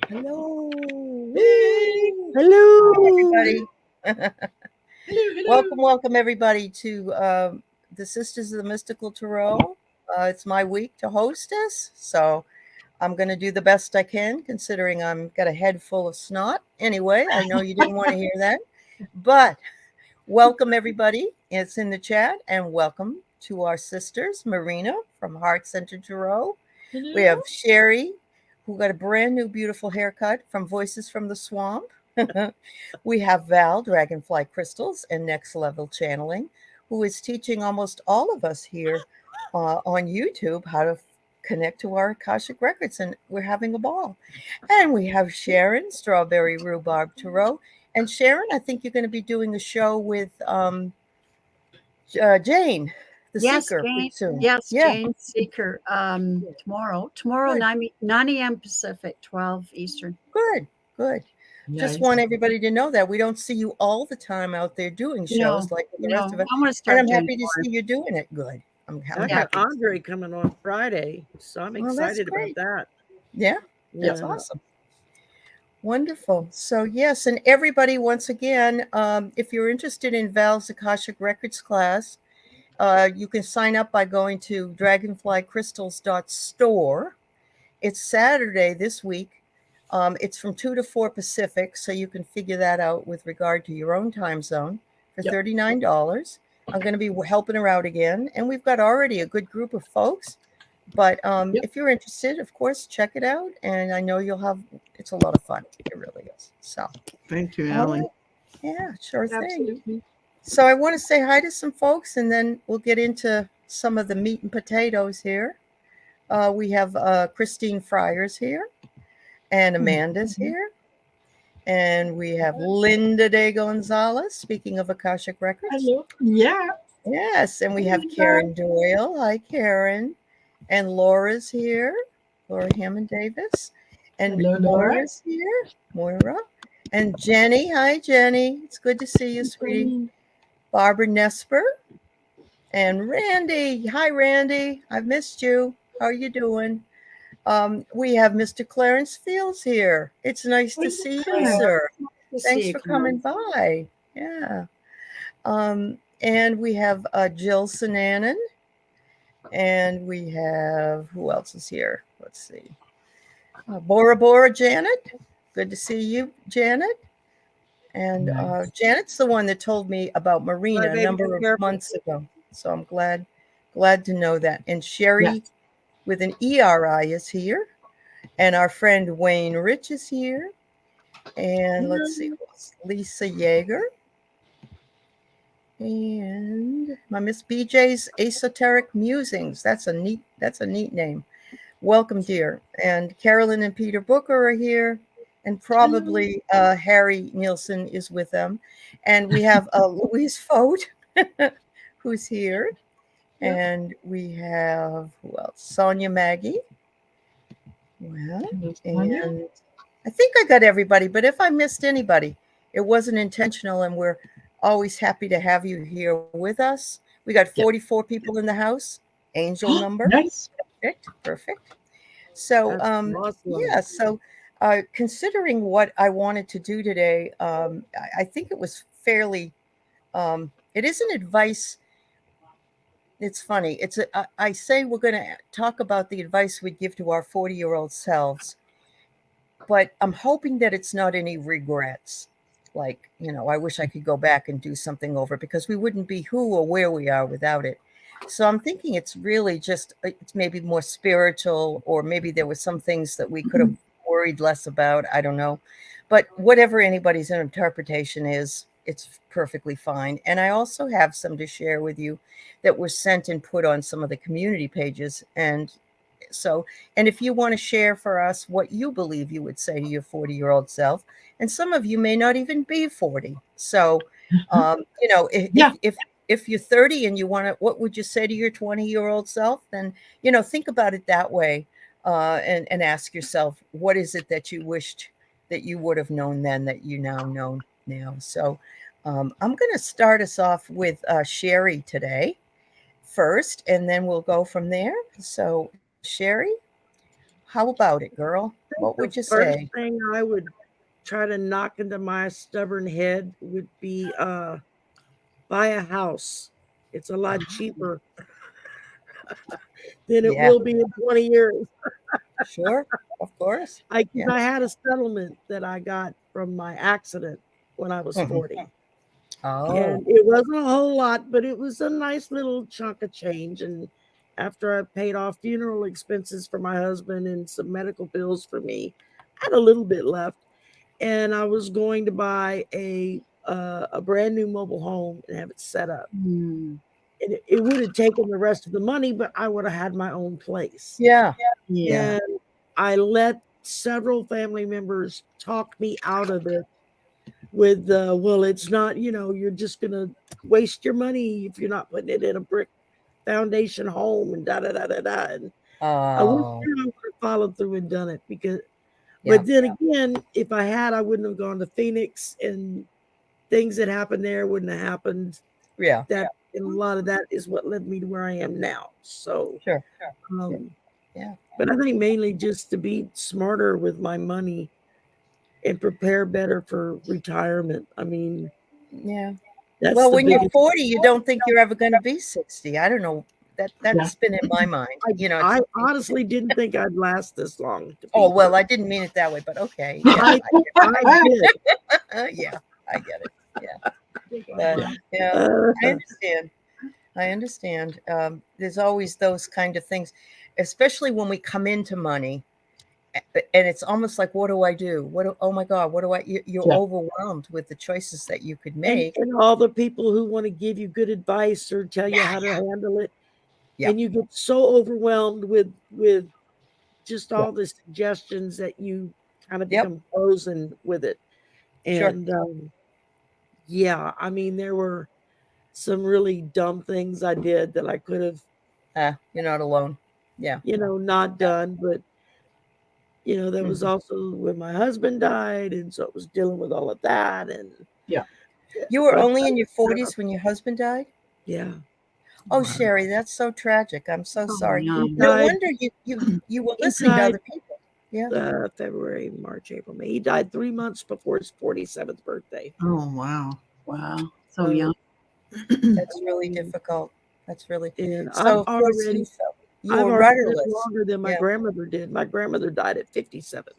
Hello. Hey. Hello. Everybody. Hello, hello. Welcome, everybody, to the Sisters of the Mystical Tarot. It's my week to hostess, so I'm going to do the best I can, considering I'm got a head full of snot. Anyway, I know you didn't want to hear that, but welcome, everybody. It's in the chat, and welcome to our sisters, Marina from Heart Centered Tarot. Hello. We have Sherry, who got a brand new beautiful haircut from Voices from the Swamp. We have Val, Dragonfly Crystals and Next Level Channeling, who is teaching almost all of us here on YouTube how to connect to our Akashic Records, and we're having a ball. And we have Sharon, Strawberry Rhubarb Tarot. And Sharon, I think you're going to be doing a show with Jane, the Seeker, pretty soon. Yes, Yeah. Jane Seeker. Tomorrow, Good. 9 a.m. Pacific, 12 Eastern. Good. Nice. Just want everybody to know that we don't see you all the time out there doing shows like the rest of us. I want to start. And I'm happy to see you doing it. Good. I'm I happy. got Andre coming on Friday, so I'm Well, that's excited about great. that. Yeah, that's awesome. Wonderful. So yes, and everybody, once again, if you're interested in Val's Akashic Records class, you can sign up by going to dragonflycrystals.store. It's Saturday this week. It's from 2 to 4 Pacific, so you can figure that out with regard to your own time zone for $39. I'm going to be helping her out again, and we've got already a good group of folks. But if you're interested, of course, check it out, and I know you'll have. It's a lot of fun. It really is. So thank you, Ally. Yeah, sure thing. Absolutely. So I want to say hi to some folks, and then we'll get into some of the meat and potatoes here. We have Christine Fryers here, and Amanda's here, and we have Linda de Gonzalez, speaking of Akashic Records. Hello. Yeah. Yes, and we have Karen Doyle. Hi, Karen. And Laura's here, Laura Hammond Davis. And Hello, Moira's here, Moira. And Jenny. Hi, Jenny. It's good to see you, sweetie. Barbara Nesper. And Randy. Hi, Randy. I've missed you. How are you doing? We have Mr. Clarence Fields here. It's nice to see you, sir. Thanks for coming by. Yeah. And we have Jill Sinanan. And we have, who else is here? Let's see. Bora Bora Janet. Good to see you, Janet. And Janet's the one that told me about Marina a number of months ago. So I'm glad to know that. And Sherry with an ERI is here. And our friend Wayne Rich is here. And let's see, Lisa Yeager. And my Miss BJ's Esoteric Musings. That's a neat name. Welcome, dear. And Carolyn and Peter Booker are here. And probably Harry Nielsen is with them. And we have Louise Fote, who's here. Yep. And we have, who else? Sonia Maggie. Well, and I think I got everybody. But if I missed anybody, it wasn't intentional. And we're always happy to have you here with us. We got 44 people in the house. Angel number. Nice. Perfect. So, yeah. So, considering what I wanted to do today, I think it was fairly. It isn't advice. It's funny. I say we're going to talk about the advice we give to our 40-year-old selves, but I'm hoping that it's not any regrets. Like, I wish I could go back and do something over, because we wouldn't be who or where we are without it. So I'm thinking it's really just, it's maybe more spiritual, or maybe there were some things that we could have worried less about. I don't know. But whatever anybody's interpretation is, it's perfectly fine. And I also have some to share with you that were sent and put on some of the community pages. And if you want to share for us what you believe you would say to your 40-year-old self, and some of you may not even be 40. So, if you're 30 and you want to, what would you say to your 20-year-old self? Then, think about it that way, and ask yourself, what is it that you wished that you would have known then that you now know now? So, I'm going to start us off with Sherry today first, and then we'll go from there. So, Sherry, how about it, girl? What would you First say? thing I would try to knock into my stubborn head would be buy a house. It's a lot cheaper than it Yeah, will be in 20 years. sure, of course. Yeah. I had a settlement that I got from my accident when I was Mhm. 40. Oh, And it wasn't a whole lot, but it was a nice little chunk of change. And after I paid off funeral expenses for my husband and some medical bills for me, I had a little bit left. And I was going to buy a brand new mobile home and have it set up. Mm, And it would have taken the rest of the money, but I would have had my own place. yeah, yeah. And I let several family members talk me out of it with, well, it's not, you're just going to waste your money if you're not putting it in a brick foundation home and da da da da da. And I wish oh, I would have followed through and done it because, yeah, but then again, if I had, I wouldn't have gone to Phoenix and things that happened there wouldn't have happened. yeah, That and a lot of that is what led me to where I am now. So, sure, um, yeah, but I think mainly just to be smarter with my money and prepare better for retirement. I mean, yeah. that's Well, the when you're biggest. 40, you don't think you're ever going to be 60. I don't know. Yeah. That's been in my mind. I honestly didn't think I'd last this long. To Oh, be well, I perfect. didn't mean it that way, but okay. Yeah, I did. yeah, I get it. Yeah, Yeah. yeah, Uh, I understand. I understand. There's always those kind of things, especially when we come into money, and it's almost like, what do I do? Oh my God, what do I? You're Yeah. overwhelmed with the choices that you could and, make. and all the people who want to give you good advice or tell you Yeah, how to handle it, yeah, and you get so overwhelmed with just all the suggestions that you kind of yep, become frozen with it. sure. And yeah, I mean, there were some really dumb things I did that I could have, You're not alone. Yeah. not done. But, there was Mhm. also when my husband died. And so it was dealing with all of that. And Yeah. You were but only in your 40s when your husband died? yeah, Oh, Wow. Sherry, that's so tragic. I'm so Oh, sorry. yeah. he No died, wonder you were he listening to died other people. Yeah. February, March, April, May. He died 3 months before his 47th birthday. Oh, wow. Wow. So So, young. That's really difficult. That's really and so. Of course, you I've were already lived rudderless. longer than my Yeah. grandmother did. My grandmother died at 57.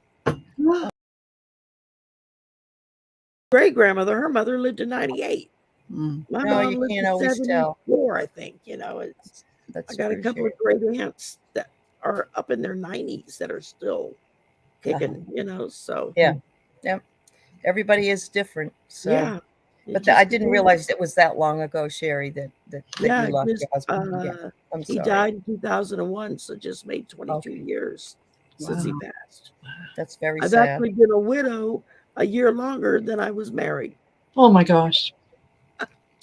Great grandmother, her mother lived to 98. Mm. My No, mom you lived can't to always tell. 74, I think. I That's got a true, couple Sherry. of great aunts that are up in their 90s that are still kicking, so Yeah. Yeah. Everybody is different. So, yeah, it but I just didn't depends. realize it was that long ago, Sherry, that you Yeah, lost just your husband. Yeah. I'm he sorry. died in 2001, so just made 22 Okay. years since he Wow. passed. That's very I've sad. actually been a widow a year longer than I was married. Oh my gosh.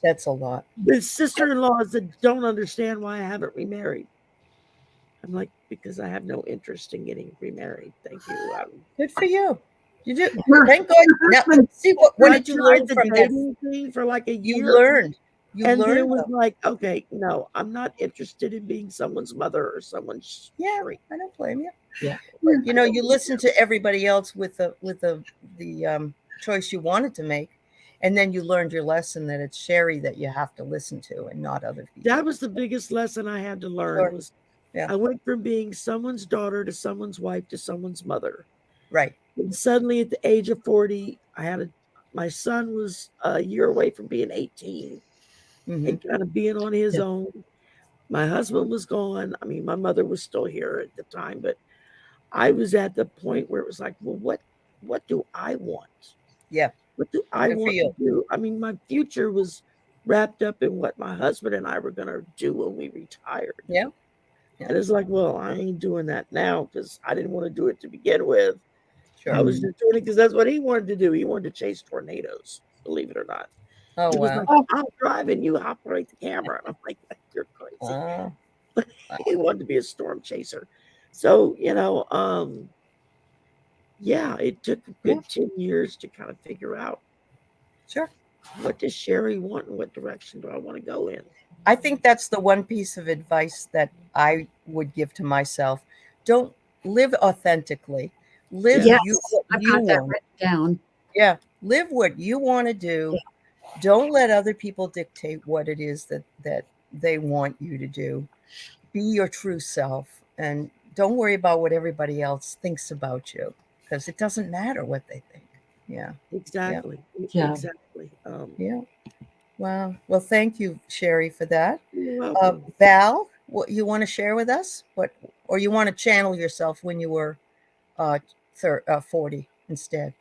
That's a lot. With sister-in-laws that don't understand why I haven't remarried. I'm like, because I have no interest in getting remarried. Thank you. Good for you. You do. Your Thank God. Now, husband. see what I did you learn tried the from that? dating thing for like a You year learned. You and then learned was though. like, okay, no, I'm not interested in being someone's mother or someone's Yeah, shrink. I don't blame you. Yeah. But you listen to everybody else with the choice you wanted to make, and then you learned your lesson that it's Sherry that you have to listen to and not other people. That was the biggest lesson I had to learn Sure. was Yeah. I went from being someone's daughter to someone's wife to someone's mother. Right. And suddenly at the age of 40, my son was a year away from being 18 Hmm. and kind of being on his Yeah. own. My husband was gone. I mean, my mother was still here at the time, but I was at the point where it was like, well, what do I want? Yeah. What do I Good for want to you. do? I mean, my future was wrapped up in what my husband and I were going to do when we retired. Yeah. And it's like, well, I ain't doing that now because I didn't want to do it to begin with. Sure. I was just doing it because that's what he wanted to do. He wanted to chase tornadoes, believe it or not. Oh He was wow. like, I'll drive and you operate the camera. And I'm like, you're crazy. Wow. He wanted to be a storm chaser. So, yeah, it took a Yeah. good 10 years to kind of figure out Sure. what does Sherry want and what direction do I want to go in. I think that's the one piece of advice that I would give to myself. Don't live authentically, Live Yes. what I've you got that want. written down. Yeah, live what you want to do. Don't let other people dictate what it is that they want you to do. Be your true self, and don't worry about what everybody else thinks about you, because it doesn't matter what they think. Yeah. Exactly. Yeah. Exactly. Yeah. Wow. Well, thank you, Sherry, for that. You're welcome. Val, what you want to share with us? Or you want to channel yourself when you were 40 instead?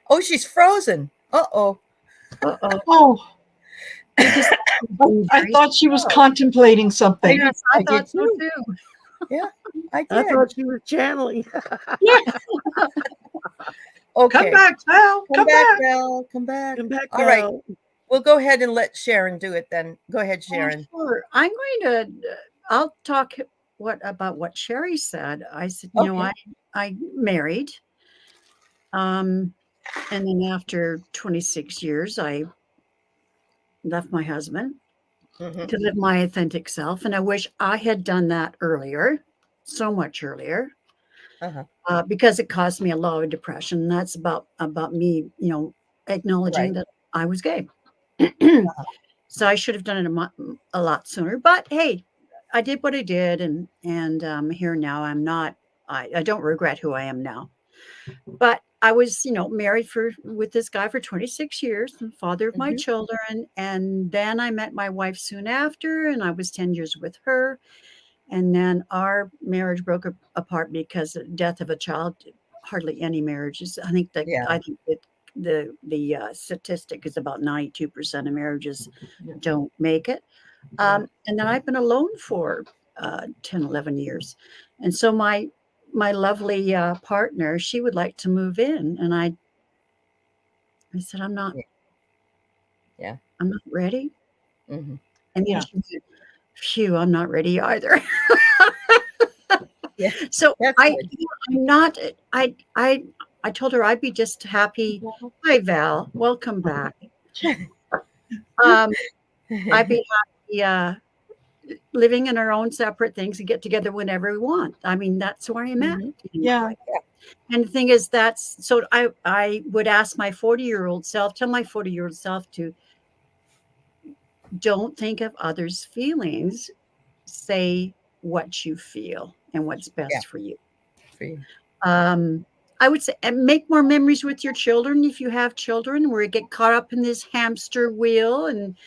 Oh, she's frozen. Uh-oh. Oh, I thought she was contemplating something. Yes, I thought so too. Yeah, I did. I thought you were channeling. Yeah. Okay. Come back, Val. Come back, Val. Come back. Come back, All right. Val. We'll go ahead and let Sharon do it then. Go ahead, Sharon. Sure. I'm going to, I'll talk about what Sherry said. I said, you know, I married. And then after 26 years, I left my husband to live my authentic self. And I wish I had done that earlier, so much earlier, because it caused me a lot of depression. And that's about me, you know, acknowledging that I was gay. So I should have done it a lot sooner. But hey, I did what I did, and I'm here now. I don't regret who I am now. But I was, you know, married with this guy for 26 years, the father of my children. And then I met my wife soon after, and I was 10 years with her. And then our marriage broke apart because of the death of a child. Hardly any marriages. I think that the statistic is about 92% of marriages don't make it. And then I've been alone for 10, 11 years. And so my lovely partner, she would like to move in. And I said, I'm not ready. And then she said, phew, I'm not ready either. So I'm not, I told her I'd be just happy. Hi, Val. Welcome back. I'd be happy living in our own separate things and get together whenever we want. I mean, that's where I'm at. Yeah. And the thing is, so I would ask my 40-year-old self, tell my 40-year-old self to don't think of others' feelings. Say what you feel and what's best for you. I would say, and make more memories with your children if you have children, where you get caught up in this hamster wheel. And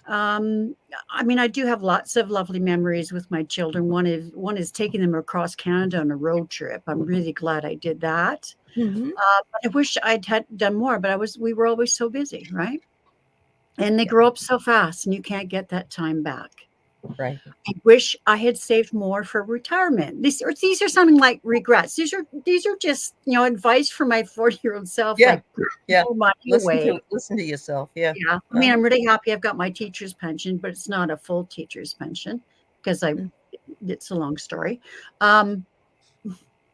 I mean, I do have lots of lovely memories with my children. One is taking them across Canada on a road trip. I'm really glad I did that. But I wish I'd had done more, but we were always so busy, right? And they grow up so fast, and you can't get that time back. Right. I wish I had saved more for retirement. These are sounding like regrets. These are just, you know, advice for my 40-year-old self. Like, listen to yourself. Yeah. Yeah. I mean, I'm really happy I've got my teacher's pension, but it's not a full teacher's pension because it's a long story.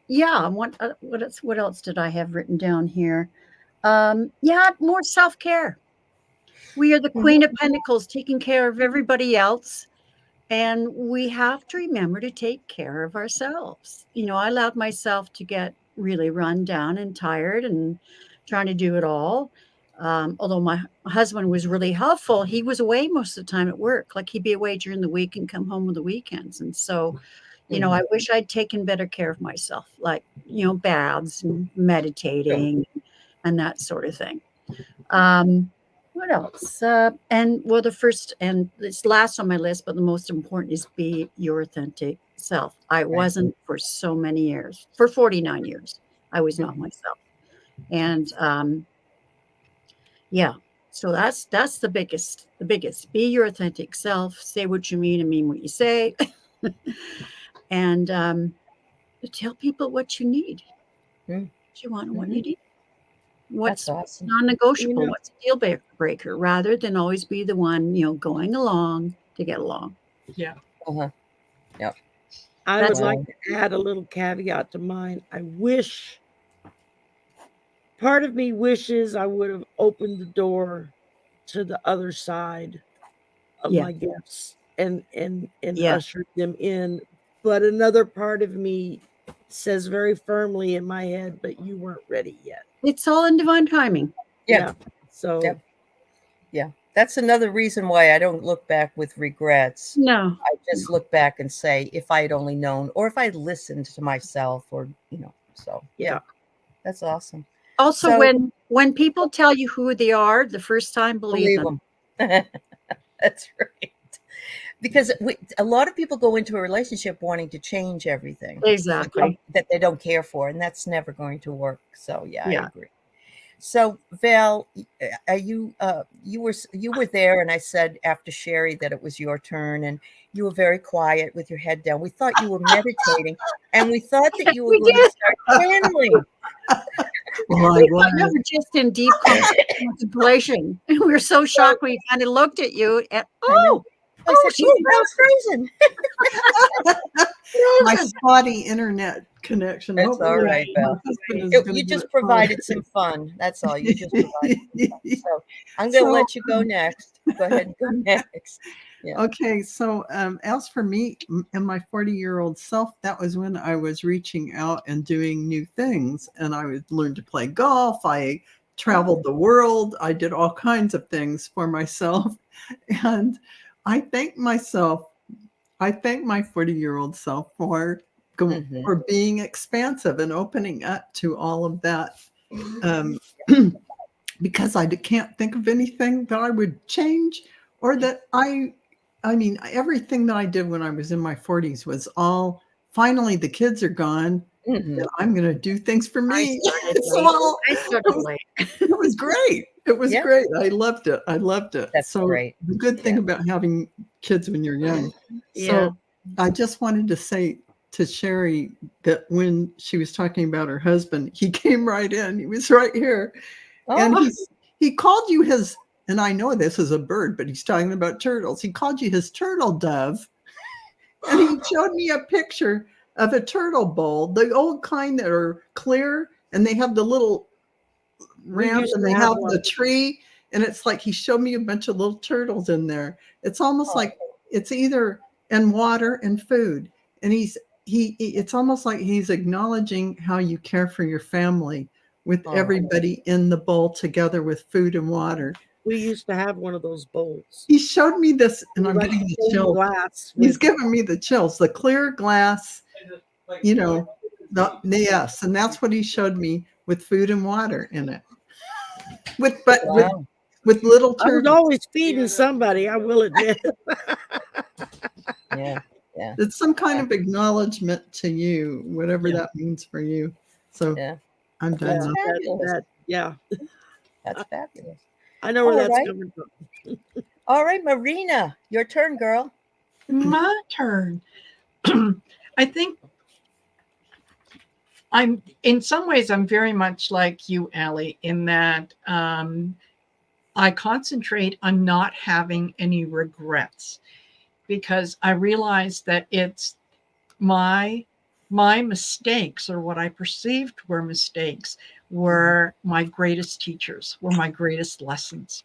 Yeah. What else did I have written down here? More self-care. We are the Queen of Pentacles, taking care of everybody else. And we have to remember to take care of ourselves. You know, I allowed myself to get really run down and tired and trying to do it all. Although my husband was really helpful, he was away most of the time at work. Like, he'd be away during the week and come home on the weekends. And so, you know, I wish I'd taken better care of myself, like, you know, baths and meditating and that sort of thing. What else? The first and this last on my list, but the most important, is be your authentic self. I wasn't for so many years. For 49 years, I was not myself. And so that's the biggest. Be your authentic self. Say what you mean and mean what you say. And tell people what you need. What you want and what you need. What's awesome. non-negotiable? What's a deal breaker, rather than always be the one, you know, going along to get along. Yeah. Yep. I would like to add a little caveat to mine. I wish, part of me wishes I would have opened the door to the other side of my gifts and ushered them in. But another part of me says very firmly in my head, but you weren't ready yet. It's all in divine timing. Yeah. So Yeah. That's another reason why I don't look back with regrets. No. I just look back and say, if I had only known, or if I had listened to myself, or, so yeah. that's awesome. Also, So- when people tell you who they are the first time, believe them. That's right. Because a lot of people go into a relationship wanting to change everything. Exactly. That they don't care for, and that's never going to work. So Yeah. I agree. So Val, are you you were there, and I said after Sherry that it was your turn, and you were very quiet with your head down. We thought you were meditating, and we thought that you were We going to did. start channeling. Well, I We was. were just in deep contemplation. We were so shocked. We kind of looked at you and I said, she's "Oh, Val's frozen." My spotty internet connection. That's Hopefully all right, my Val. husband is gonna You get just it provided sorted. some fun. That's all. You just provided some fun. So I'm going to let you go next. Go ahead and go next. Yeah. Okay, so as for me and my 40-year-old self, that was when I was reaching out and doing new things. And I would learn to play golf. I traveled the world. I did all kinds of things for myself. And I thank myself. I thank my 40-year-old self for being expansive and opening up to all of that. Because I can't think of anything that I would change, or that I mean, everything that I did when I was in my 40s was all, finally the kids are gone. And I'm going to do things for me. I started late. It was great. It was great. I loved it. That's so great. The good thing about having kids when you're young. So I just wanted to say to Sherry that when she was talking about her husband, he came right in. He was right here. And he called you his, and I know this is a bird, but he's talking about turtles. He called you his turtle dove. And he showed me a picture of a turtle bowl, the old kind that are clear, and they have the little ramp and they have the tree. And it's like he showed me a bunch of little turtles in there. It's almost like it's either and water and food. And it's almost like he's acknowledging how you care for your family with everybody in the bowl together with food and water. We used to have one of those bowls. He showed me this, and I'm getting the chills. He's giving me the chills. The clear glass, yes, and that's what he showed me with food and water in it. With little turtles. I was always feeding somebody, I will admit. Yeah. It's some kind of acknowledgement to you, whatever that means for you. So I'm done. That's fabulous. I know where that's coming from. All right, Marina, your turn, girl. My turn. I think in some ways, I'm very much like you, Allie, in that I concentrate on not having any regrets, because I realize that it's my mistakes, or what I perceived were mistakes, were my greatest teachers, were my greatest lessons.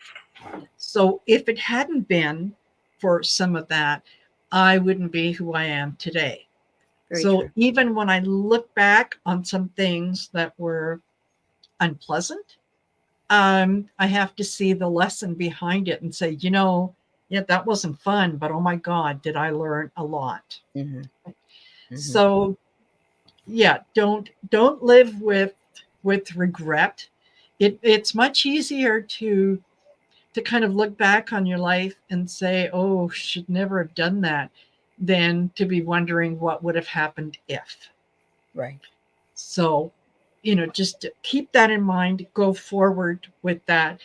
So if it hadn't been for some of that, I wouldn't be who I am today. So even when I look back on some things that were unpleasant, I have to see the lesson behind it and say, that wasn't fun, but oh my God, did I learn a lot. So don't live with regret. It's much easier to kind of look back on your life and say, oh, should never have done that, than to be wondering what would have happened if. Right. So, just keep that in mind, go forward with that.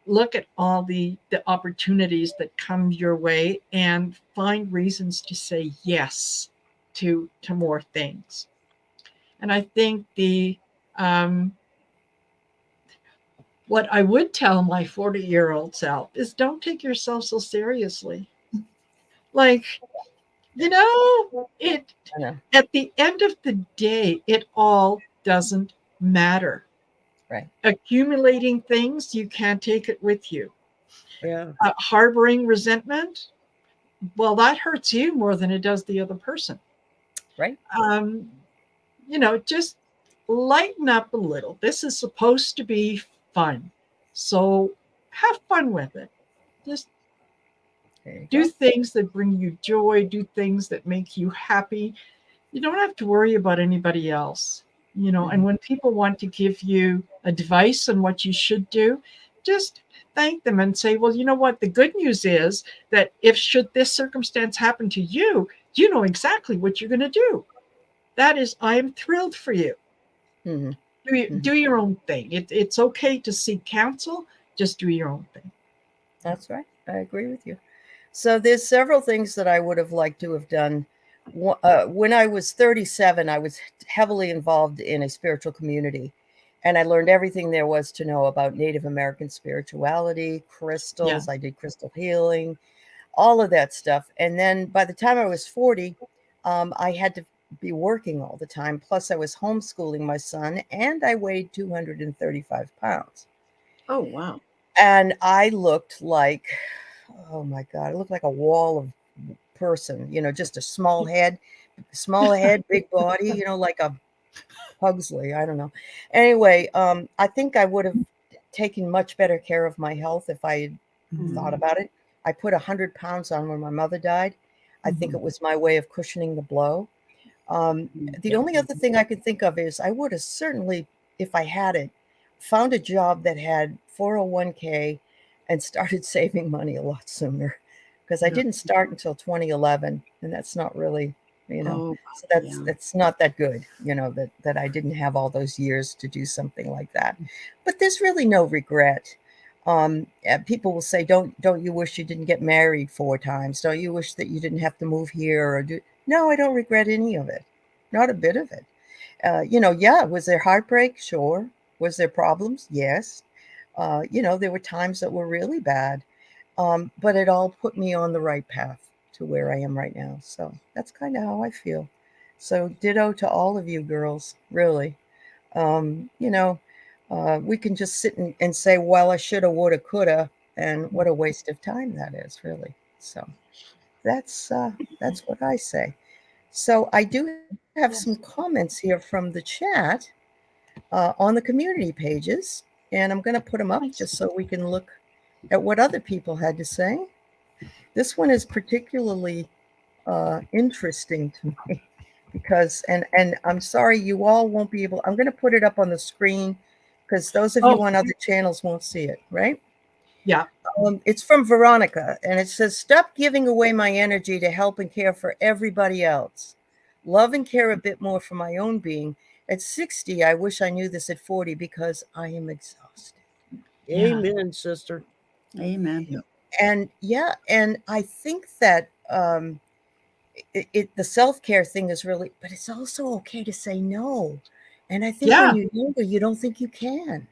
Look at all the opportunities that come your way and find reasons to say yes to more things. And I think what I would tell my 40-year-old self is, don't take yourself so seriously. Like, at the end of the day, it all doesn't matter. Right. Accumulating things, you can't take it with you. Yeah. Harboring resentment, well, that hurts you more than it does the other person. Right. just lighten up a little. This is supposed to be fun. So have fun with it. Just do things that bring you joy, do things that make you happy. You don't have to worry about anybody else, and when people want to give you advice on what you should do, just thank them and say, well, you know what? The good news is that if should this circumstance happen to you, you know exactly what you're going to do. That is, I am thrilled for you. Do your own thing. It's okay to seek counsel. Just do your own thing. That's right. I agree with you. So there's several things that I would have liked to have done. When I was 37, I was heavily involved in a spiritual community, and I learned everything there was to know about Native American spirituality, crystals. Yeah. I did crystal healing, all of that stuff. And then by the time I was 40, I had to be working all the time. Plus, I was homeschooling my son, and I weighed 235 pounds. Oh, wow. And I looked like, oh my God, I looked like a wall of person, just a small head, big body, like a Pugsley. I don't know. Anyway, I think I would have taken much better care of my health if I had thought about it. I put 100 pounds on when my mother died. I think it was my way of cushioning the blow. The only other thing I could think of is I would have certainly, if I had it, found a job that had 401k and started saving money a lot sooner, because I didn't start until 2011, and that's not really, so that's not that good, that I didn't have all those years to do something like that. But there's really no regret. People will say, don't you wish you didn't get married 4 times? Don't you wish that you didn't have to move here or do? No, I don't regret any of it. Not a bit of it. Was there heartbreak? Sure. Was there problems? Yes. There were times that were really bad, but it all put me on the right path to where I am right now. So that's kind of how I feel. So ditto to all of you girls, really. We can just sit and say, well, I shoulda, woulda, coulda, and what a waste of time that is, really. So that's what I say. So I do have some comments here from the chat on the community pages, and I'm going to put them up just so we can look at what other people had to say. This one is particularly interesting to me because, and I'm sorry you all won't be able, I'm going to put it up on the screen because those of you on other channels won't see it, right? Yeah. It's from Veronica, and it says, stop giving away my energy to help and care for everybody else. Love and care a bit more for my own being. At 60, I wish I knew this at 40 because I am exhausted. Amen, sister. Amen. And and I think that the self-care thing is really, but it's also okay to say no. And I think when you're younger, you don't think you can.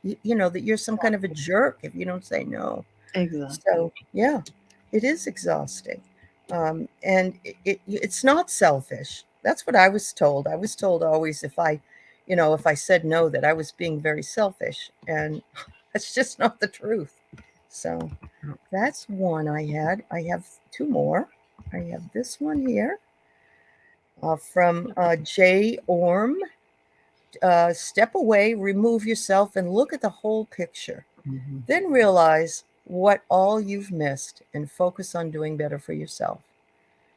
That you're some kind of a jerk if you don't say no. Exactly. So it is exhausting. And it's not selfish. That's what I was told. I was told always if I said no, that I was being very selfish, and that's just not the truth. So that's one I had. I have 2 more. I have this one here from J. Orm. Step away, remove yourself, and look at the whole picture. Then realize what all you've missed and focus on doing better for yourself.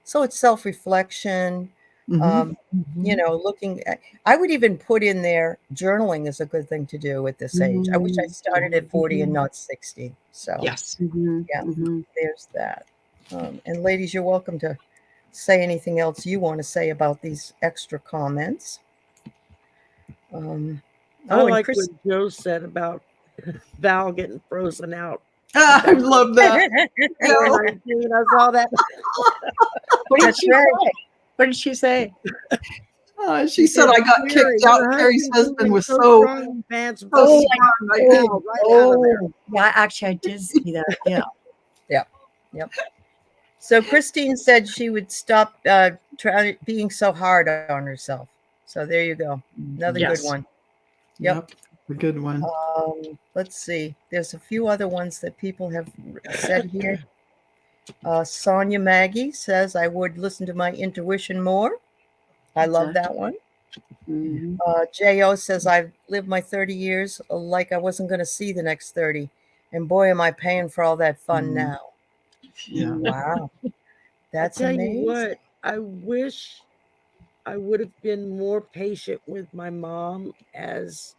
So it's self-reflection, looking at, I would even put in there, journaling is a good thing to do at this age. I wish I started at 40 and not 60. So yes. There's that. And ladies, you're welcome to say anything else you want to say about these extra comments. I like what Joe said about Val getting frozen out. I love that. I saw that. What did she say? What did she say? She said I got kicked out. Teri's husband was so yeah, actually I did see that. Yeah. Yep. So Christine said she would stop being so hard on herself. So there you go. Another good one. Yep. A good one. Let's see. There's a few other ones that people have said here. Sonia Maggie says, I would listen to my intuition more. I love that one. Jo says, I've lived my 30 years like I wasn't going to see the next 30. And boy, am I paying for all that fun now. Yeah. Wow. That's I tell amazing. you what, I wish I would have been more patient with my mom as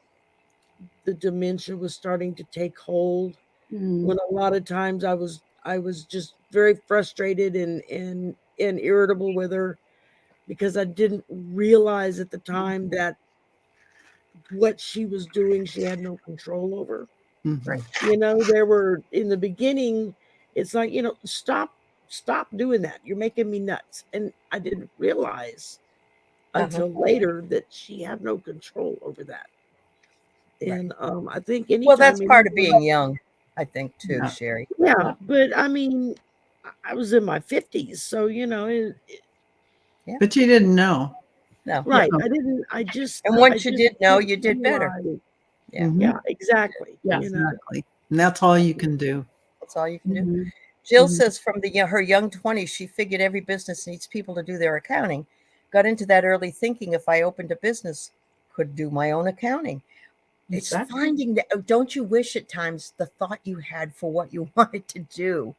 the dementia was starting to take hold. When a lot of times I was just very frustrated and irritable with her because I didn't realize at the time that what she was doing she had no control over. Right. You know, there were in the beginning, it's like, you know, stop doing that. You're making me nuts. And I didn't realize until later that she had no control over that. And I think anytime. Well, that's part of being young, I think, too, Sherry. Yeah, but I mean, I was in my 50s, so you know. But you didn't know. No. Right. Yeah. I didn't. I just. And once I you just did know, didn't you did better. realize. Yeah. Yeah, exactly. Yeah. You know? Exactly. And that's all you can do. That's all you can do. Jill says from her young 20s, she figured every business needs people to do their accounting. Got into that early thinking if I opened a business, could do my own accounting. It's finding that. Don't you wish at times the thought you had for what you wanted to do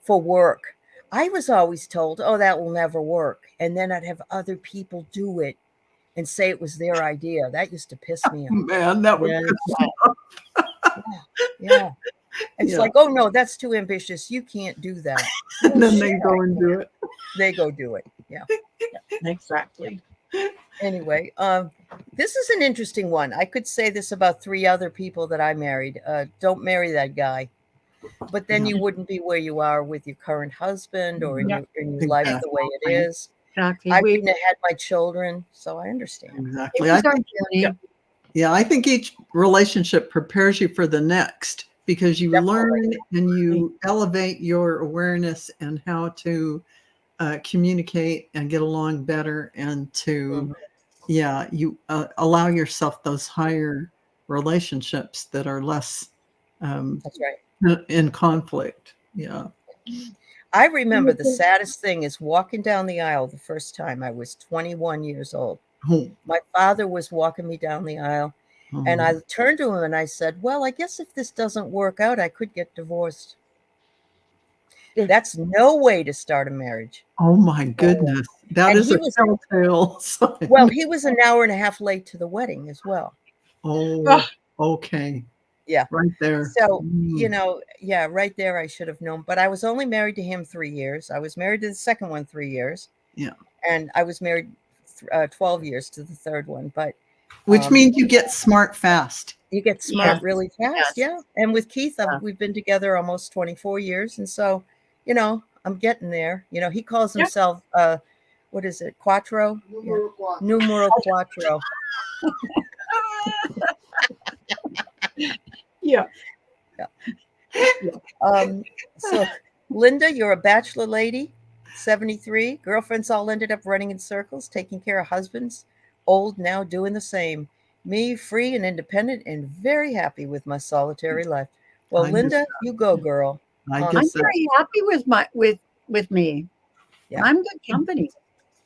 for work? I was always told, oh, that will never work. And then I'd have other people do it and say it was their idea. That used to piss me off. Man, that would piss me off. Yeah. It's like, oh, no, that's too ambitious. You can't do that. And then they go and do it. They go do it. Yeah. Exactly. Anyway, this is an interesting one. I could say this about 3 other people that I married. Don't marry that guy. But then you wouldn't be where you are with your current husband or in your life the way it is. Exactly. I wouldn't have had my children, so I understand. Exactly. I think each relationship prepares you for the next because you learn and you elevate your awareness and how to communicate and get along better and to, you allow yourself those higher relationships that are less that's right. In conflict. Yeah. I remember the saddest thing is walking down the aisle the first time. I was 21 years old. My father was walking me down the aisle, and I turned to him and I said, well, I guess if this doesn't work out, I could get divorced. That's no way to start a marriage. Oh my goodness. That is a telltale sign. Well, he was an hour and a half late to the wedding as well. Oh, okay. Yeah. Right there. So, right there I should have known. But I was only married to him 3 years. I was married to the second one 3 years. Yeah. And I was married 12 years to the third one. But which means you get smart fast. You get smart really fast. Yeah. And with Keith, we've been together almost 24 years. And so, I'm getting there. He calls himself, what is it? Quattro? Numero quattro. Yeah. So Linda, you're a bachelor lady, 73. Girlfriends all ended up running in circles, taking care of husbands, old now doing the same. Me, free and independent and very happy with my solitary life. Well, Linda, you go, girl. I'm very happy with with me. Yeah. I'm good company.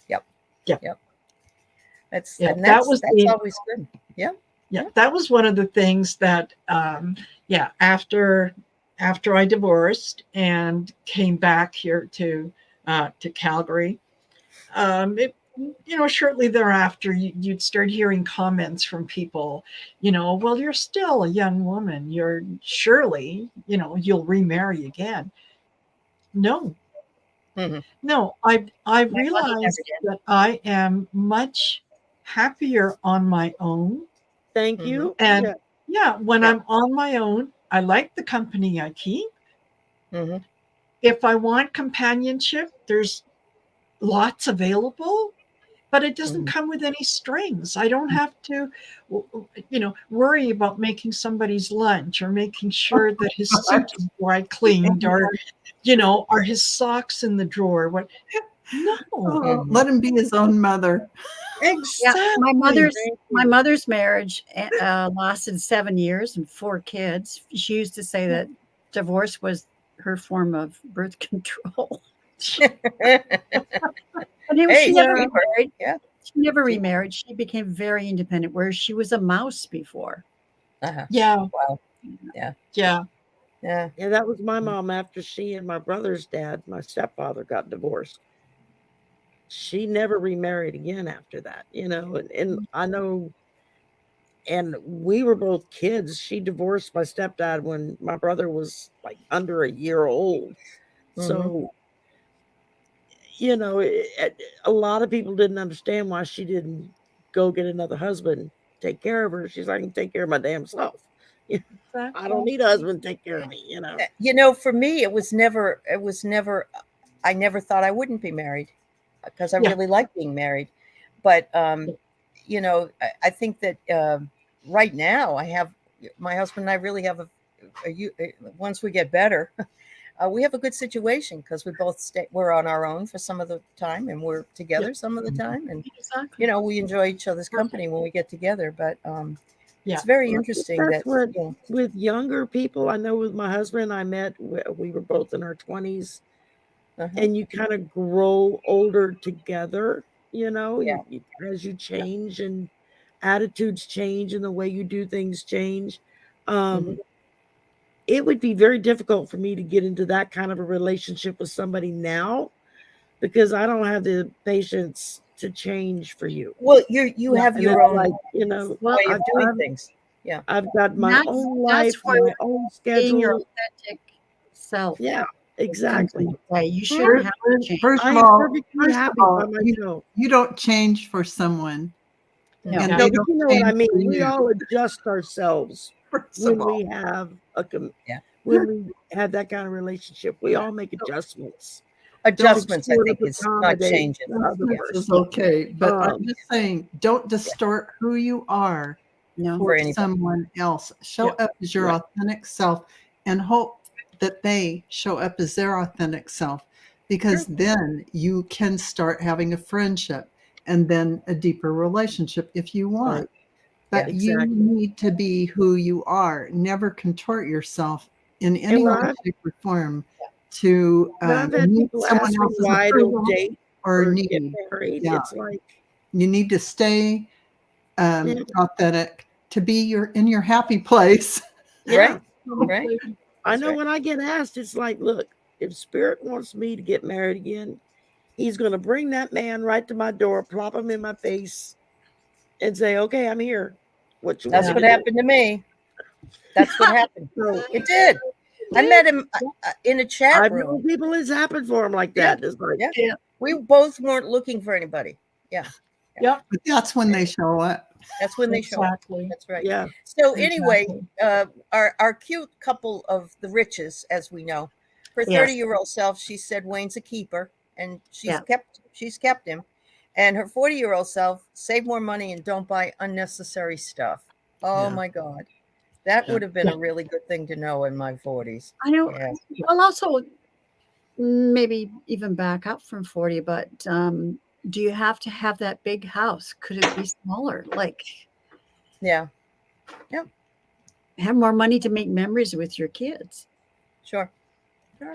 Yep. That's always good. Yeah. Yeah, that was one of the things that, after I divorced and came back here to Calgary, shortly thereafter, you'd start hearing comments from people, well, you're still a young woman. You're surely, you'll remarry again. No. Mm-hmm. No, I realized that I am much happier on my own. Thank you. And when I'm on my own, I like the company I keep. Mm-hmm. If I want companionship, there's lots available, but it doesn't come with any strings. I don't have to, worry about making somebody's lunch or making sure that his suit is dry cleaned or, are his socks in the drawer. No. Let him be his own mother. Exactly. Yeah, my mother's marriage lasted 7 years and 4 kids. She used to say that divorce was her form of birth control. But she never married. Yeah, She never remarried. She became very independent, whereas she was a mouse before. Yeah. Wow. Yeah. Yeah. Yeah. Yeah, that was my mom after she and my brother's dad, my stepfather, got divorced. She never remarried again after that, and I know, and we were both kids. She divorced my stepdad when my brother was like under a year old. So, a lot of people didn't understand why she didn't go get another husband, take care of her. She's like, I can take care of my damn self. I don't need a husband to take care of me, For me, it was never, I never thought I wouldn't be married because I really like being married. But, I think that right now my husband and I really have once we get better, we have a good situation because we both we're on our own for some of the time and we're together some of the time. And, we enjoy each other's company when we get together. But it's very interesting That's that what, with younger people, I know with my husband, I met, we were both in our 20s, and you kind of grow older together, as you change and attitudes change and the way you do things change. It would be very difficult for me to get into that kind of a relationship with somebody now because I don't have the patience to change for you. Well, you have your own way of doing things. Yeah, I've got my own life, my own schedule. Being your authentic self. Yeah, exactly. You shouldn't have to change. First of all, you don't change for someone. No, but you know what I mean. We all adjust ourselves when we have when we have that kind of relationship. We all make adjustments. Adjustments, I think, is not changing. It's okay, but I'm just saying, don't distort who you are for someone else. Show up as your authentic self and hope that they show up as their authentic self, because then you can start having a friendship and then a deeper relationship if you want. But you need to be who you are. Never contort yourself in any way, shape, or form to meet someone else's approval or need. It's like you need to stay authentic to be in your happy place. Right. I know when I get asked, it's like, look, if Spirit wants me to get married again, he's going to bring that man right to my door, plop him in my face, and say, okay, I'm here. That's what happened to me. That's what happened. It did. I met him in a chat room. I know people, it's happened for him like that. We both weren't looking for anybody. But that's when they show up. That's when they show up. That's right. Yeah. So anyway, our cute couple of the riches, as we know, her 30-year-old self, she said Wayne's a keeper, and she's kept him. And her 40-year-old self, save more money and don't buy unnecessary stuff. Oh my God. That would have been a really good thing to know in my 40s. I know. Yeah. Well, also, maybe even back up from 40, but do you have to have that big house? Could it be smaller? Have more money to make memories with your kids. Sure.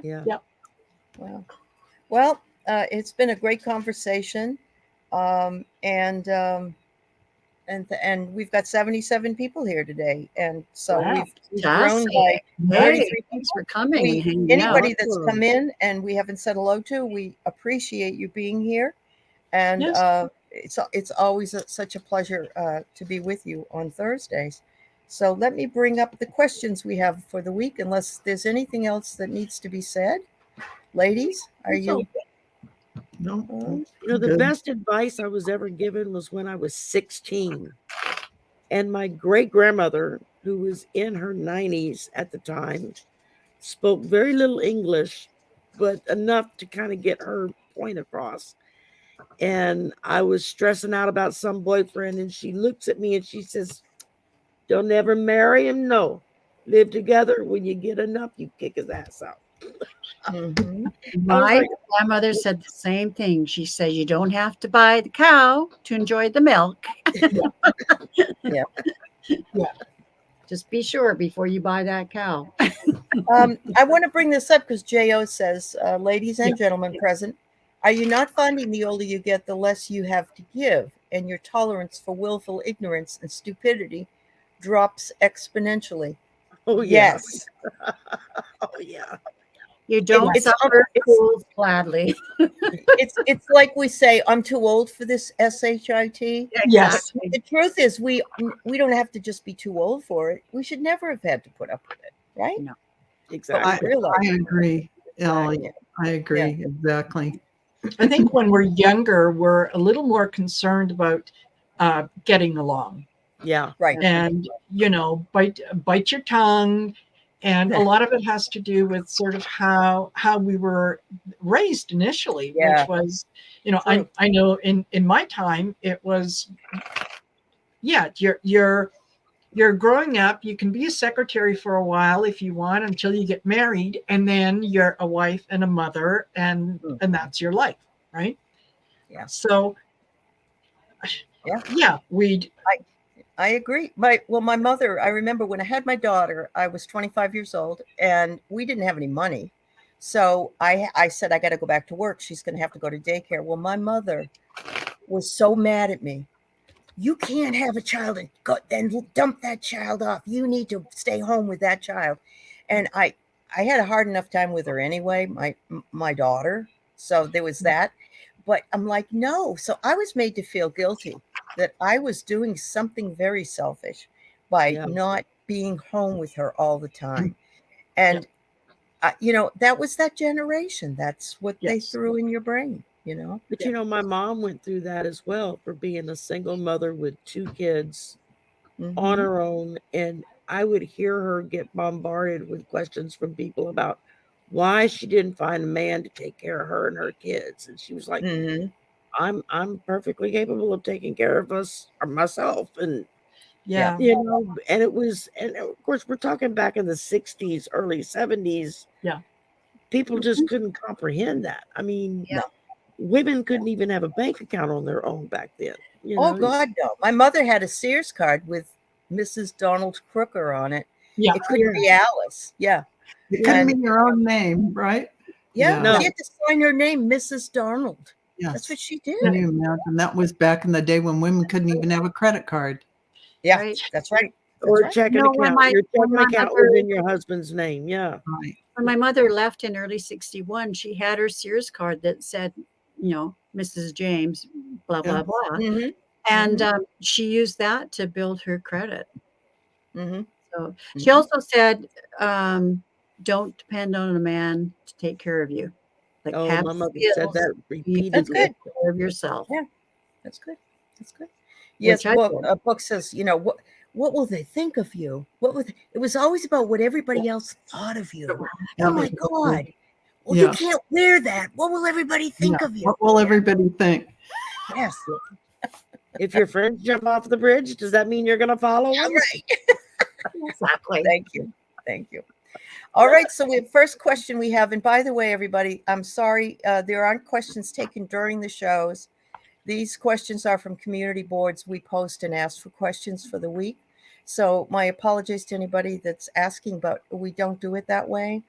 Yeah. Well, it's been a great conversation. And we've got 77 people here today, and so we've grown by 33. Thanks for coming. Anybody that's come in and we haven't said hello to, we appreciate you being here, and it's always such a pleasure to be with you on Thursdays. So let me bring up the questions we have for the week, unless there's anything else that needs to be said. Ladies, are you? No. The best advice I was ever given was when I was 16. And my great-grandmother, who was in her 90s at the time, spoke very little English, but enough to kind of get her point across. And I was stressing out about some boyfriend, and she looks at me and she says, don't ever marry him, no. Live together. When you get enough, you kick his ass out. My grandmother said the same thing. She said, you don't have to buy the cow to enjoy the milk. Just be sure before you buy that cow. I want to bring this up because J.O. says, ladies and gentlemen present, are you not finding the older you get, the less you have to give? and your tolerance for willful ignorance and stupidity drops exponentially. Oh, yeah. Yes. Oh, yeah. You don't It's suffer fools gladly. it's like we say, I'm too old for this shit. Yes. The truth is, we don't have to just be too old for it. We should never have had to put up with it, right? No. Exactly. I agree, Ellie. Yeah. I agree, exactly. I think when we're younger, we're a little more concerned about getting along. Yeah. Right. And, you know, bite your tongue. And a lot of it has to do with sort of how we were raised initially, Yeah. which was, you know, True. I know in my time it was, yeah, you're growing up. You can be a secretary for a while if you want until you get married, and then you're a wife and a mother, and that's your life, right? Yeah. So, yeah, I agree. My mother, I remember when I had my daughter, I was 25 years old and we didn't have any money. So I said, I got to go back to work. She's going to have to go to daycare. Well, my mother was so mad at me. You can't have a child and then dump that child off. You need to stay home with that child. And I had a hard enough time with her anyway, my daughter. So there was that. But I'm like, no. So I was made to feel guilty that I was doing something very selfish by not being home with her all the time. And, you know, that was that generation. That's what they threw in your brain, you know. But, you know, my mom went through that as well for being a single mother with 2 kids on her own. And I would hear her get bombarded with questions from people about why she didn't find a man to take care of her and her kids. And she was like, I'm perfectly capable of taking care of us or myself. And yeah, you know, and it was, and of course we're talking back in the 60s, early 70s. Yeah. People just couldn't comprehend that. I mean, women couldn't even have a bank account on their own back then. You know? Oh God, no. My mother had a Sears card with Mrs. Donald Crooker on it. Yeah. It couldn't be Alice. Yeah. It couldn't be your own name, right? Yeah. No. She had to sign her name, Mrs. Donald. Yes. That's what she did. Can you imagine? That was back in the day when women couldn't even have a credit card. Yeah, Right. that's right. Or a checking account. Your checking account mother, was in your husband's name. Yeah. Right. when my mother left in early 61, she had her Sears card that said, you know, Mrs. James, blah, blah, blah. And she used that to build her credit. So she also said, don't depend on a man to take care of you. Like, have my mother said skills, that repeatedly. That's good. take care of yourself. Yeah, that's good. That's good. Yes, a book says, you know, what will they think of you? It was always about what everybody else thought of you. Oh my God. Well, you can't wear that. What will everybody think of you? What will everybody think? Yes. If your friends jump off the bridge, does that mean you're going to follow them? Right. Exactly. Thank you. Thank you. All right. So the first question we have, and by the way, everybody, I'm sorry, there aren't questions taken during the shows. These questions are from community boards. We post and ask for questions for the week. So my apologies to anybody that's asking, but we don't do it that way.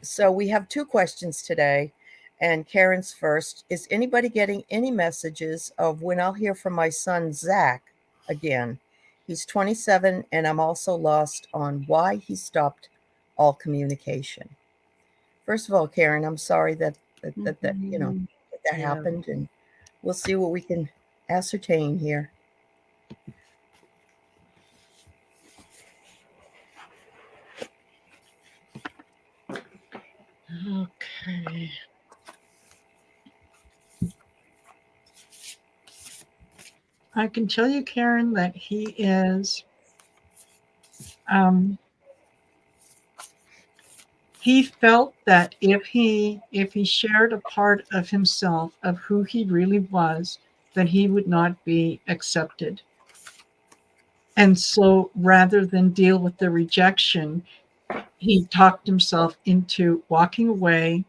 So we have 2 questions today, and Karen's first. Is anybody getting any messages of when I'll hear from my son, Zach, again? He's 27, and I'm also lost on why he stopped all communication. First of all, Karen, I'm sorry that you know, that happened, and we'll see what we can ascertain here. Okay. I can tell you, Karen, that he is, he felt that if he shared a part of himself, of who he really was, that he would not be accepted. And so rather than deal with the rejection, he talked himself into walking away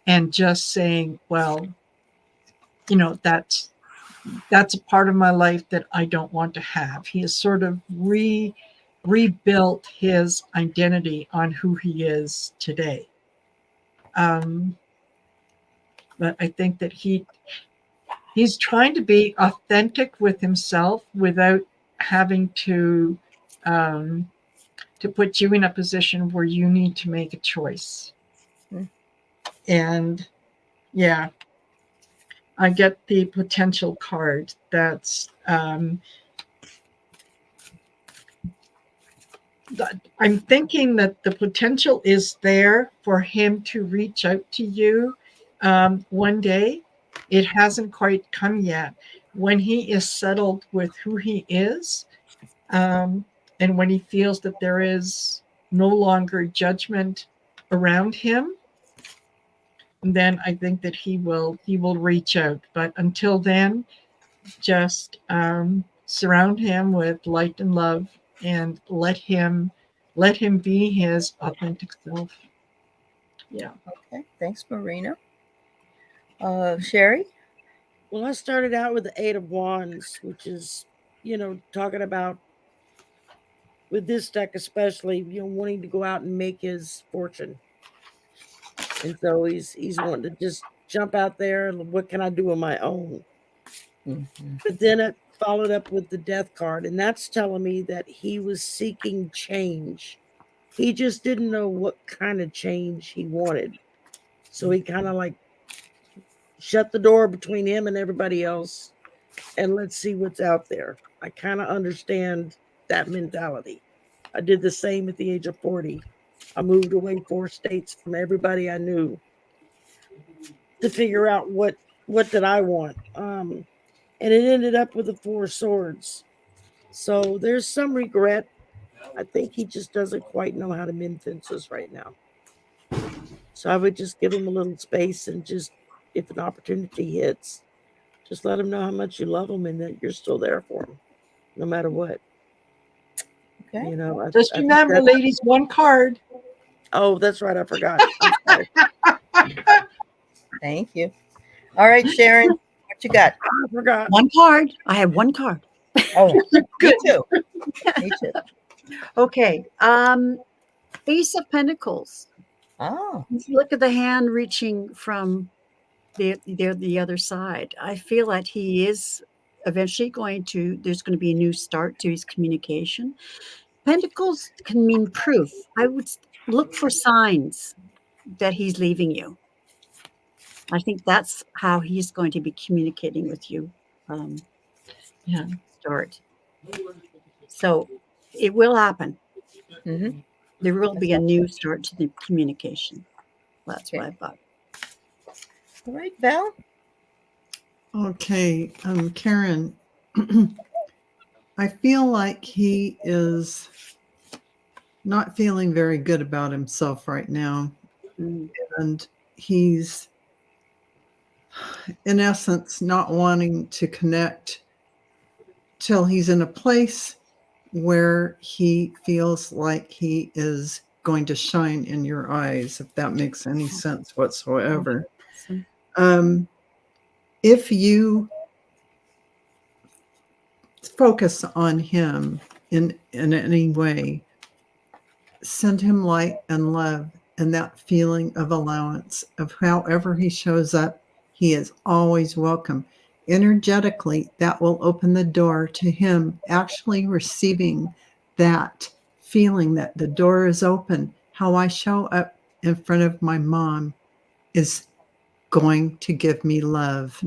and just saying, well, you know, that's a part of my life that I don't want to have. He has sort of rebuilt his identity on who he is today. But I think that he he's trying to be authentic with himself without having to put you in a position where you need to make a choice. And yeah, I get the potential card. That's I'm thinking that the potential is there for him to reach out to you one day. It hasn't quite come yet. When he is settled with who he is, and when he feels that there is no longer judgment around him, then I think that he will reach out. But until then, just surround him with light and love, and let him be his authentic self. Yeah. Okay. Thanks, Marina. Sherry? Well, I started out with the 8 of Wands, which is, talking about, with this deck especially, wanting to go out and make his fortune. And so he's wanting to just jump out there and what can I do on my own? But then it followed up with the Death card, and that's telling me that he was seeking change. He just didn't know what kind of change he wanted. So he kind of like shut the door between him and everybody else, and let's see what's out there. I kind of understand that mentality. I did the same at the age of 40. I moved away 4 states from everybody I knew to figure out what did I want. And it ended up with the 4 swords. So there's some regret. I think he just doesn't quite know how to mend fences right now. So I would just give him a little space, and just, if an opportunity hits, just let him know how much you love him and that you're still there for him, no matter what. Okay. Just remember, ladies, 1 card. Oh, that's right. I forgot. I'm sorry. Thank you. All right, Sharon, what you got? I forgot. 1 card. I have 1 card. Oh, good. Me too. Me too. Okay. Ace of Pentacles. Oh. Look at the hand reaching from the other side. I feel that he is eventually there's going to be a new start to his communication. Pentacles can mean proof. I would look for signs that he's leaving you. I think that's how he's going to be communicating with you. Start. So it will happen. Mm-hmm. There will be a new start to the communication. That's what I thought. All right, Val. Okay, Karen, I feel like he is not feeling very good about himself right now. And he's, in essence, not wanting to connect till he's in a place where he feels like he is going to shine in your eyes, if that makes any sense whatsoever. If you focus on him in any way, send him light and love and that feeling of allowance of however he shows up, he is always welcome. Energetically, that will open the door to him actually receiving that feeling that the door is open. How I show up in front of my mom is going to give me love,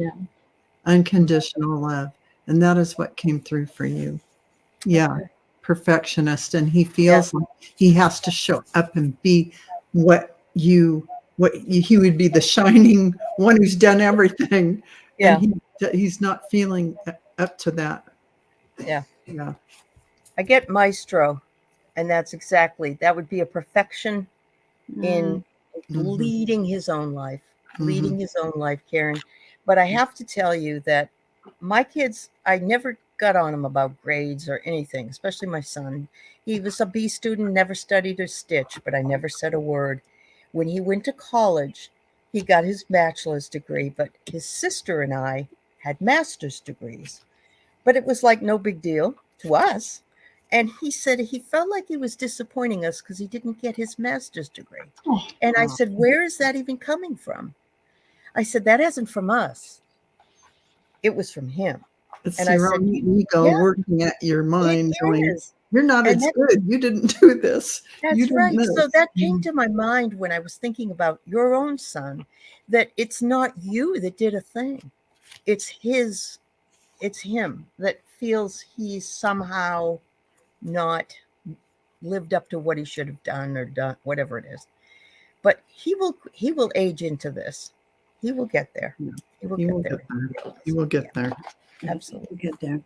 unconditional love. And that is what came through for you. Yeah. Okay. Perfectionist. And he feels like he has to show up and be he would be the shining one who's done everything. Yeah. And he's not feeling up to that. Yeah. Yeah. I get maestro, and that would be a perfection in leading his own life, Karen. But I have to tell you that my kids, I never got on him about grades or anything, especially my son. He was a B student, never studied a stitch, but I never said a word. When he went to college, he got his bachelor's degree, but his sister and I had master's degrees. But it was like no big deal to us. And he said he felt like he was disappointing us because he didn't get his master's degree. And I said, where is that even coming from? I said, that isn't from us. it was from him. It's And I your said, own ego yeah, working at your mind, it going, is. "You're not And as good. You didn't do this. You that's did right. So this." that came to my mind when I was thinking about your own son, that it's not you that did a thing. It's him that feels he's somehow not lived up to what he should have done or done, whatever it is. But he will age into this. He will get there. Yeah. He will He get will there. get there. He will get there. Absolutely. Get there.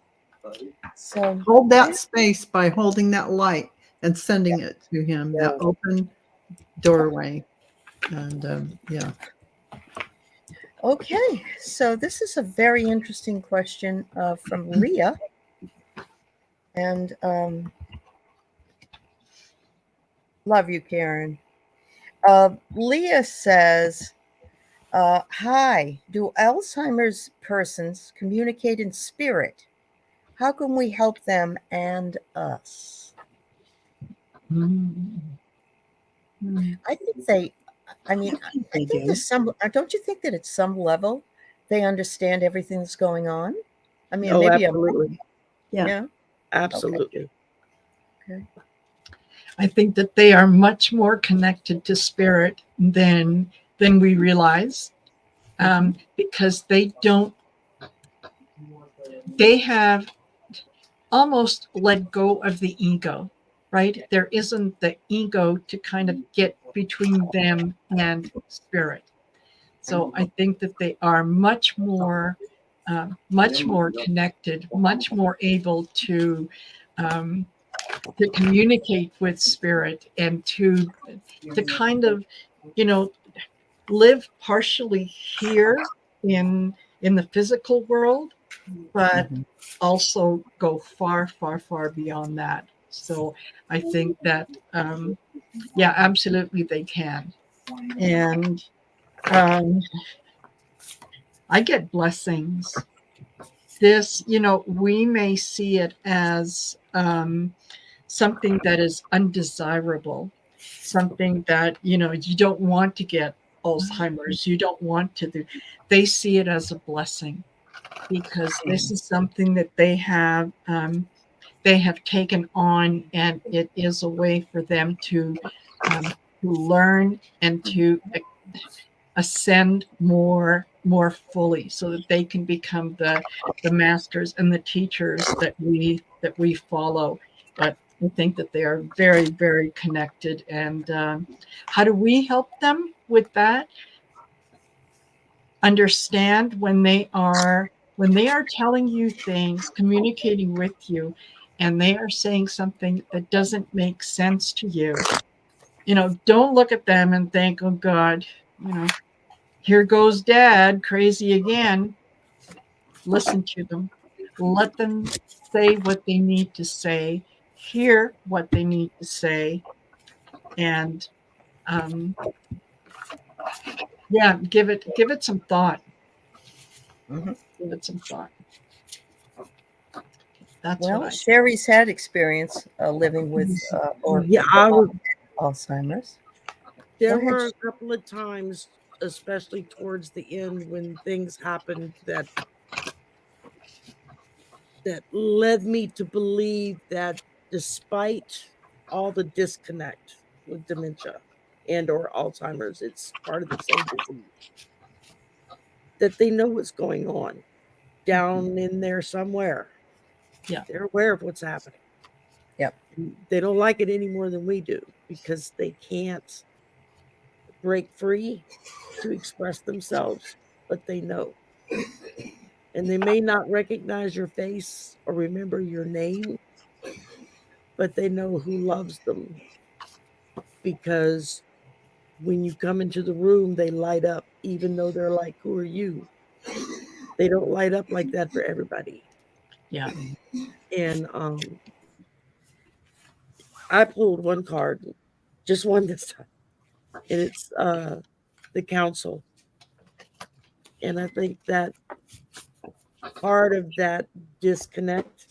So Hold that space by holding that light and sending it to him, that Yeah. open doorway. And yeah. Okay, so this is a very interesting question from Leah. And love you, Karen. Leah says, hi, do Alzheimer's persons communicate in spirit? How can we help them and us? I think I think there's don't you think that at some level they understand everything that's going on? I mean, maybe absolutely. Yeah. Absolutely. Okay. I think that they are much more connected to spirit than we realize, because they have almost let go of the ego, right? There isn't the ego to kind of get between them and spirit. So I think that they are much more connected, much more able to communicate with spirit, and to kind of, live partially here in the physical world, but also go far, far, far beyond that. So I think that, yeah, absolutely they can. And I get blessings. This, we may see it as something that is undesirable, something that, you don't want to get Alzheimer's, you don't want to do. They see it as a blessing, because this is something that they have taken on, and it is a way for them to learn and to ascend more fully, so that they can become the masters and the teachers that we follow. But I think that they are very, very connected. And how do we help them with that? Understand when they are telling you things, communicating with you, and they are saying something that doesn't make sense to you. Don't look at them and think, oh God, here goes dad crazy again. Listen to them. Let them say what they need to say, hear what they need to say, and yeah, give it some thought. Give it some thought. That's Well, what Sherry's had experience living with Alzheimer's. There were a couple of times, especially towards the end, when things happened that led me to believe that despite all the disconnect with dementia and or Alzheimer's, it's part of the same disease, that they know what's going on down in there somewhere. Yeah. They're aware of what's happening. Yep. They don't like it any more than we do, because they can't break free to express themselves, but they know. And they may not recognize your face or remember your name, but they know who loves them, because when you come into the room, they light up, even though they're like, who are you? They don't light up like that for everybody. Yeah. And I pulled one card, just one this time, and it's the council. And I think that part of that disconnect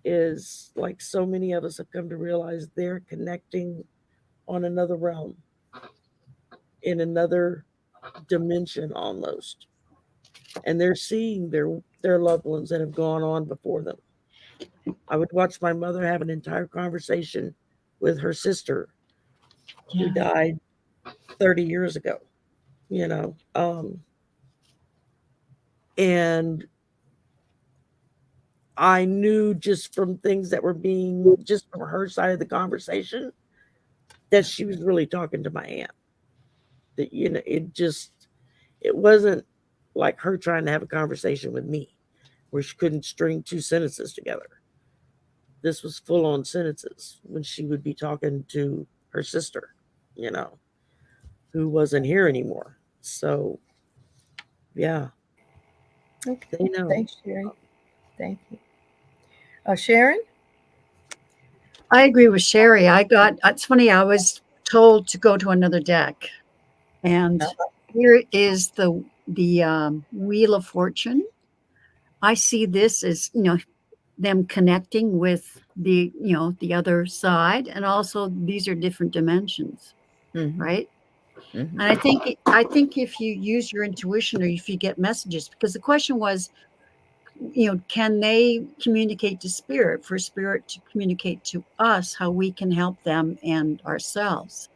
is, like so many of us have come to realize, they're connecting on another realm, in another dimension almost. and they're seeing their loved ones that have gone on before them. I would watch my mother have an entire conversation with her sister who died 30 years ago, and I knew just from things that were being just from her side of the conversation that she was really talking to my aunt. That it wasn't like her trying to have a conversation with me where she couldn't string two sentences together. This was full on sentences when she would be talking to her sister, who wasn't here anymore. So, yeah. Okay. They know. Thanks, Sherry. Thank you. Sharon? I agree with Sherry. It's funny, I was told to go to another deck. And here is the Wheel of Fortune. I see this as, them connecting with the other side. And also these are different dimensions, right? And I think if you use your intuition or if you get messages, because the question was, can they communicate to spirit for spirit to communicate to us how we can help them and ourselves?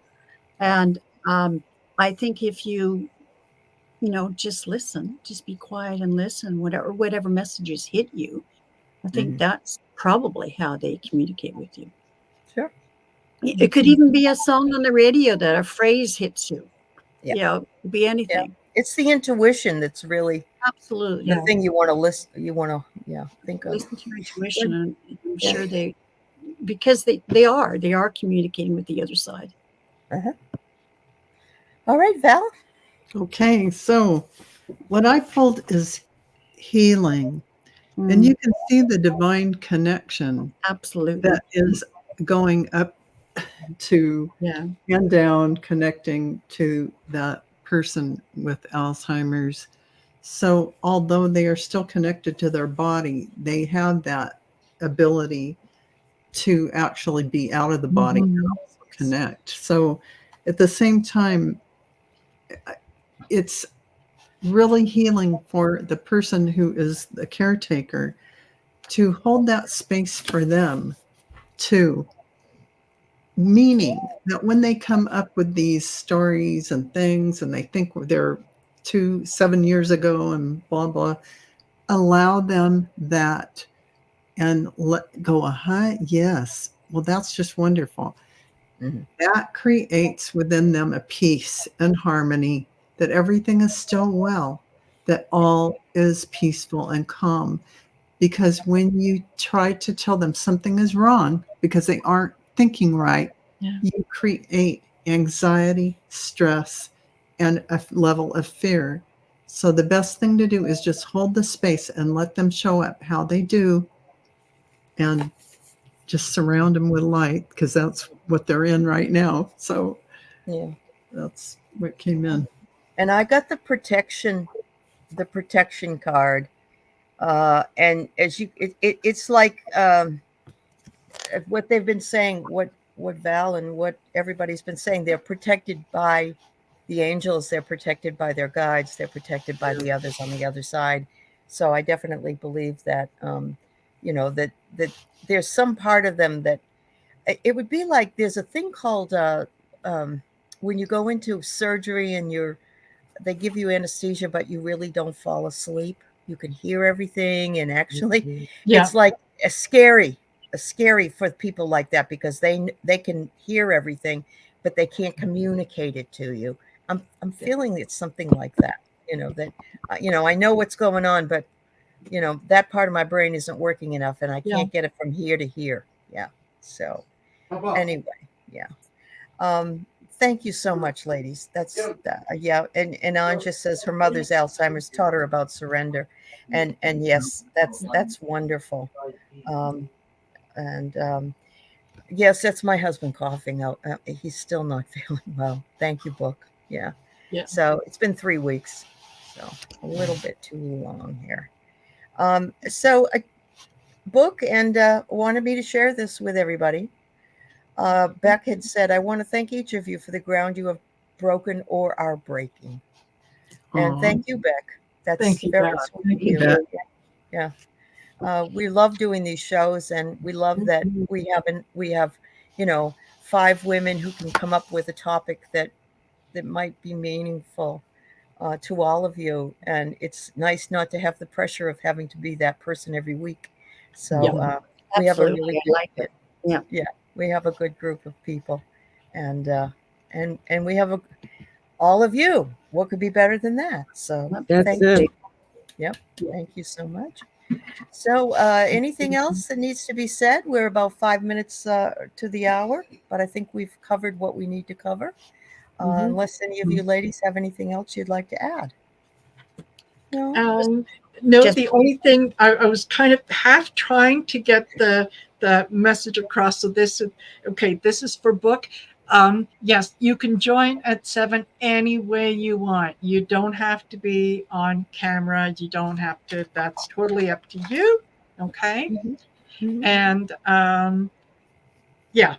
And I think if you just listen, just be quiet and listen, whatever messages hit you, I think that's probably how they communicate with you. Sure. It could even be a song on the radio that a phrase hits you. Yeah. It could be anything. Yeah. It's the intuition that's really absolutely the thing you want to listen. You want to think of. Listen to your intuition, and I'm sure because they are communicating with the other side. All right, Val. Okay, so what I pulled is healing. And you can see the divine connection. Absolutely. That is going up to and down, connecting to that person with Alzheimer's. So although they are still connected to their body, they have that ability to actually be out of the body and also connect. So at the same time, it's really healing for the person who is the caretaker to hold that space for them too. Meaning that when they come up with these stories and things and they think they're 7 years ago and blah, blah, allow them that and let go. Yes. Well, that's just wonderful. That creates within them a peace and harmony, that everything is still well, that all is peaceful and calm. Because when you try to tell them something is wrong because they aren't thinking right, you create anxiety, stress, and a level of fear. So the best thing to do is just hold the space and let them show up how they do, and just surround them with light, because that's what they're in right now. So that's what came in. And I got the protection card. And as it's like what they've been saying, what Val and what everybody's been saying, they're protected by the angels, they're protected by their guides, they're protected by the others on the other side. So I definitely believe that, that there's some part of them that it would be like there's a thing called when you go into surgery and they give you anesthesia, but you really don't fall asleep. You can hear everything, and actually, it's like a scary for people like that, because they can hear everything, but they can't communicate it to you. I'm feeling it's something like that. That I know what's going on, but that part of my brain isn't working enough, and I can't get it from here to here. Yeah. So anyway, thank you so much, ladies. That's And Anja says her mother's Alzheimer's taught her about surrender, and yes, that's wonderful. Yes, that's my husband coughing out. He's still not feeling well. Thank you, book. Yeah. So it's been 3 weeks, so a little bit too long here. So a book, and wanted me to share this with everybody. Beck had said, I want to thank each of you for the ground you have broken or are breaking. And thank you, Beck. That's Thank you, very Beth. sweet Thank of you, you. Beth. Yeah. We love doing these shows, and we love that we have, 5 women who can come up with a topic that might be meaningful to all of you. And it's nice not to have the pressure of having to be that person every week. So we have a Absolutely. really I like it. Yeah. we have a good group of people, and we have all of you. What could be better than that? So That's thank it. you. Yep. Thank you so much. So anything else that needs to be said? We're about 5 minutes to the hour, but I think we've covered what we need to cover. Unless any of you ladies have anything else you'd like to add. No? No, Just- the only thing I was kind of half trying to get the message across. So this is for book. Yes, you can join at 7 any way you want. You don't have to be on camera. You don't have to. That's totally up to you. Okay. And yeah.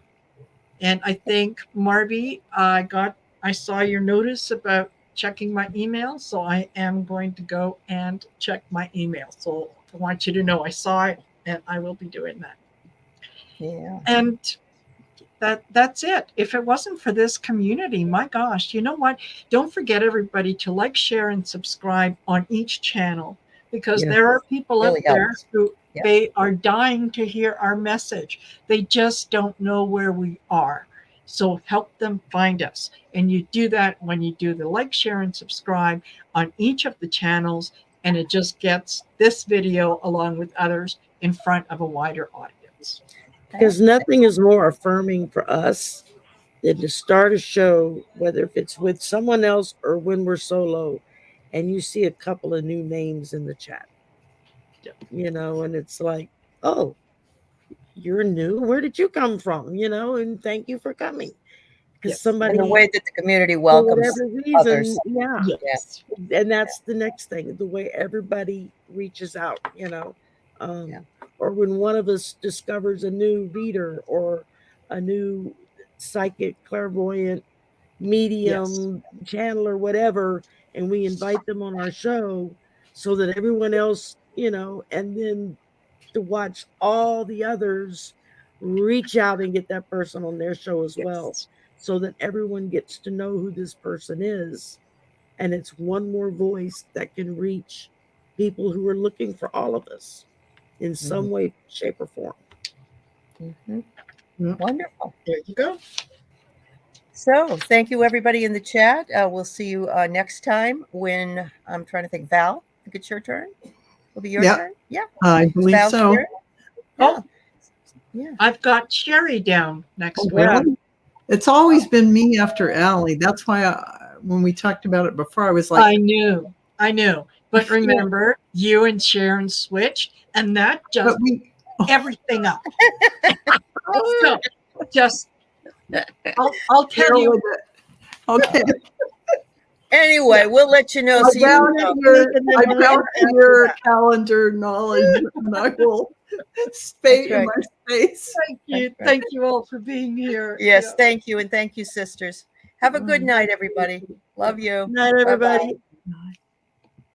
And I think, Marby, I saw your notice about checking my email, so I am going to go and check my email. So I want you to know I saw it, and I will be doing that. Yeah. And that's it. If it wasn't for this community, my gosh, you know what? Don't forget, everybody, to like, share, and subscribe on each channel, because there are people Really out there helps. who Yeah. they are dying to hear our message. They just don't know where we are. So help them find us. And you do that when you do the like, share, and subscribe on each of the channels. And it just gets this video, along with others, in front of a wider audience. Because nothing is more affirming for us than to start a show, whether if it's with someone else or when we're solo, and you see a couple of new names in the chat. And it's like, oh, you're new. Where did you come from? And thank you for coming. Because somebody, And the way that the community for welcomes whatever reason, others. Yes. and that's the next thing, the way everybody reaches out, or when one of us discovers a new reader or a new psychic, clairvoyant, medium, channeler, whatever, and we invite them on our show so that everyone else, and then to watch all the others reach out and get that person on their show as well, so that everyone gets to know who this person is. And it's one more voice that can reach people who are looking for all of us in some way, shape, or form. Wonderful. There you go. So thank you, everybody in the chat. We'll see you next time when I'm trying to think. Val, I think it's your turn. Will be your turn? Yeah. I believe Val's so. turn? Oh, yeah. I've got Sherry down next week. Really? It's always been me after Allie. That's why when we talked about it before, I was like, I knew. But remember, you and Sharon switched, and that just everything up. So just, I'll tell you. Okay. Anyway, we'll let you know. I doubt your calendar knowledge, and I will stay in my space. Thank you all for being here. Yes, thank you, and thank you, sisters. Have a good night, everybody. Love you. Night, everybody. Bye-bye.